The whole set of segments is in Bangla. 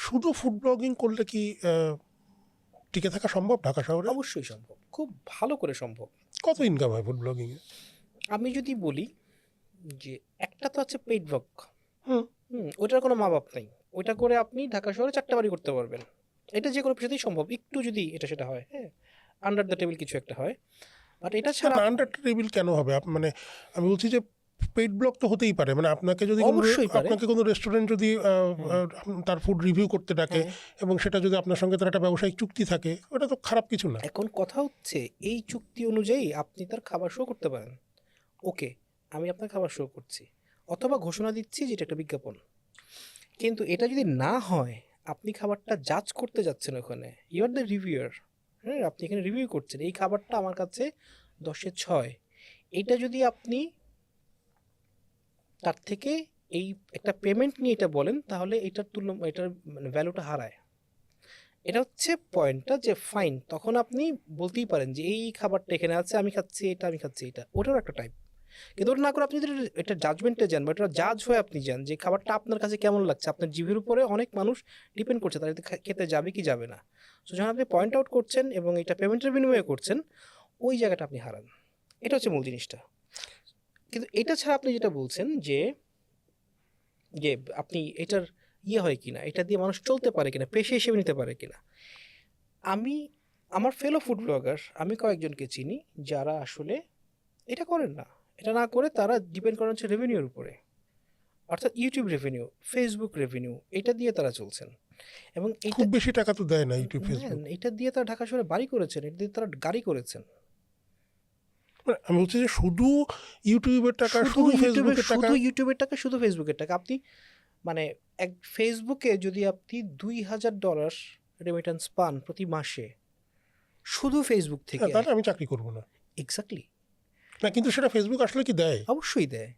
শুধু ফুড ব্লগিং করলে কি টিকে থাকা সম্ভব ঢাকা শহরে? অবশ্যই সম্ভব, খুব ভালো করে সম্ভব। কত ইনকাম হয় ফুড ব্লগিংয়ে? আমি যদি বলি যে একটা তো হচ্ছে পেইড ব্লগ, হুম। ওইটার কোনো মা বাপ নেই, ওইটা করে আপনি ঢাকা শহরে 4টা বাড়ি করতে পারবেন। এটা যে কোনো পেশাতেই সম্ভব, একটু যদি এটা সেটা হয়, হ্যাঁ, আন্ডার দ্য টেবিল কিছু একটা হয়। বাট এটা ছাড়া আন্ডার টেবিল কেন হবে? মানে আমি বলছি যে পেইড ব্লগ তো হতেই পারে, মানে আপনাকে যদি অবশ্যই পারে। আপনাকে কোনো রেস্টুরেন্ট যদি তার ফুড রিভিউ করতে ডাকে এবং সেটা যদি আপনার সঙ্গে তার একটা ব্যবসায়িক চুক্তি থাকে, ওটা তো খারাপ কিছু না। এখন কথা হচ্ছে এই চুক্তি অনুযায়ী আপনি তার খাবার শো করতে পারেন। ওকে, আমি আপনার খাবার শো করছি, অথবা ঘোষণা দিচ্ছি যে এটা একটা বিজ্ঞাপন। কিন্তু এটা যদি না হয়, আপনি খাবারটা জাজ করতে যাচ্ছেন ওখানে, ইউ আর দ্য রিভিউয়ার, হ্যাঁ, আপনি এখানে রিভিউ করছেন এই খাবারটা আমার কাছে 10-এ 6। এটা যদি আপনি তার থেকে এই একটা পেমেন্ট নিয়ে এটা বলেন, তাহলে এটার এটার মানে ভ্যালুটা হারায়। এটা হচ্ছে পয়েন্টটা, যে ফাইন, তখন আপনি বলতেই পারেন যে এই খাবারটা এখানে আছে, আমি খাচ্ছি এটা, আমি খাচ্ছি এটা, ওটারও একটা টাইপ। কিন্তু ওটা না করে আপনি যদি এটা জাজমেন্টে যান, বা এটা জাজ হয়ে আপনি যান যে খাবারটা আপনার কাছে কেমন লাগছে, আপনার জিভের উপরে অনেক মানুষ ডিপেন্ড করছে তারা খেতে যাবে কি যাবে না। সো যখন আপনি পয়েন্ট আউট করছেন এবং এটা পেমেন্টের বিনিময়ে করছেন, ওই জায়গাটা আপনি হারান। এটা হচ্ছে মূল জিনিসটা। কিন্তু এটা ছাড়া আপনি যেটা বলছেন যে যে আপনি এটার হয় কিনা, এটা দিয়ে মানুষ চলতে পারে কিনা, পেশা হিসেবে নিতে পারে কিনা, আমি আমার ফেলো ফুড ব্লগার আমি কয়েকজনকে চিনি যারা আসলে এটা করেন না। এটা না করে তারা ডিপেন্ড করেন হচ্ছে রেভিনিউর উপরে, অর্থাৎ ইউটিউব রেভিনিউ, ফেসবুক রেভিনিউ, এটা দিয়ে তারা চলছেন। এবং খুব বেশি টাকা তো দেয় না ইউটিউব, ফেসবুক। এটা দিয়ে তারা ঢাকা শহরে বাড়ি করেছেন, এটা দিয়ে তারা গাড়ি করেছেন। আমি বলছি যে শুধু ইউটিউবের টাকা, শুধু ফেসবুকের টাকা, শুধু ইউটিউবের টাকা, শুধু ফেসবুকের টাকা। আপনি মানে এক ফেসবুকে যদি আপনি $2000 রেমিটেন্স পান প্রতি মাসে শুধু ফেসবুক থেকে, তাহলে আমি চাকরি করবো না। এক্স্যাক্টলি। না, কিন্তু সেটা ফেসবুক আসলে কি দেয়? অবশ্যই দেয়।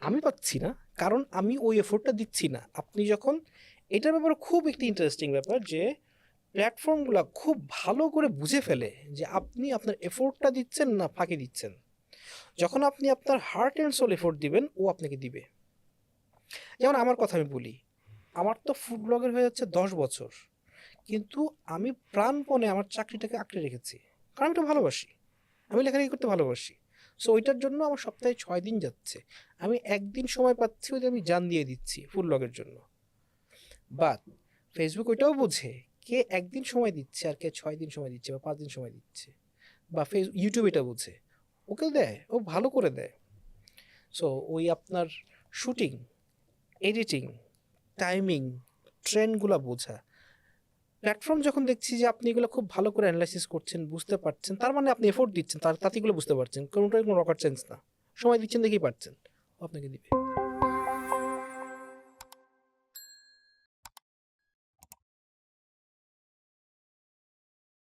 আমি পাচ্ছি না, কারণ আমি ওই এফোর্টটা দিচ্ছি না। আপনি যখন, এটার ব্যাপারে খুব একটি ইন্টারেস্টিং ব্যাপার যে প্ল্যাটফর্মগুলো খুব ভালো করে বুঝে ফেলে যে আপনি আপনার এফোর্টটা দিচ্ছেন না ফাঁকি দিচ্ছেন। যখন আপনি আপনার হার্ট অ্যান্ড সোল এফোর্ট দিবেন, ও আপনাকে দিবে। যেমন আমার কথা আমি বলি, আমার তো ফুড ব্লগের হয়ে যাচ্ছে 10 বছর, কিন্তু আমি প্রাণপণে আমার চাকরিটাকে আঁকড়ে রেখেছি, কারণ আমি এটা ভালোবাসি, আমি লেখালেখি করতে ভালোবাসি। সো ওইটার জন্য আমার সপ্তাহে 6 দিন যাচ্ছে, আমি একদিন সময় পাচ্ছি, ওই আমি জান দিয়ে দিচ্ছি ফুড ব্লগের জন্য। বাট ফেসবুক ওইটাও বোঝে কে একদিন সময় দিচ্ছে আর কে 6 দিন সময় দিচ্ছে বা 5 দিন সময় দিচ্ছে, বা ইউটিউব এটা বোঝে, ওকে দেয়, ও ভালো করে দেয়। সো ওই আপনার শুটিং, এডিটিং, টাইমিং, ট্রেন্ডগুলো বোঝা, প্ল্যাটফর্ম যখন দেখছি যে আপনি এগুলো খুব ভালো করে অ্যানালাইসিস করছেন, বুঝতে পারছেন, তার মানে আপনি এফোর্ট দিচ্ছেন, তাতে এগুলো বুঝতে পারছেন, কোনোটাই কোনো রকেট সায়েন্স না, সময় দিচ্ছেন দেখেই পারছেন, ও আপনাকে দিবে।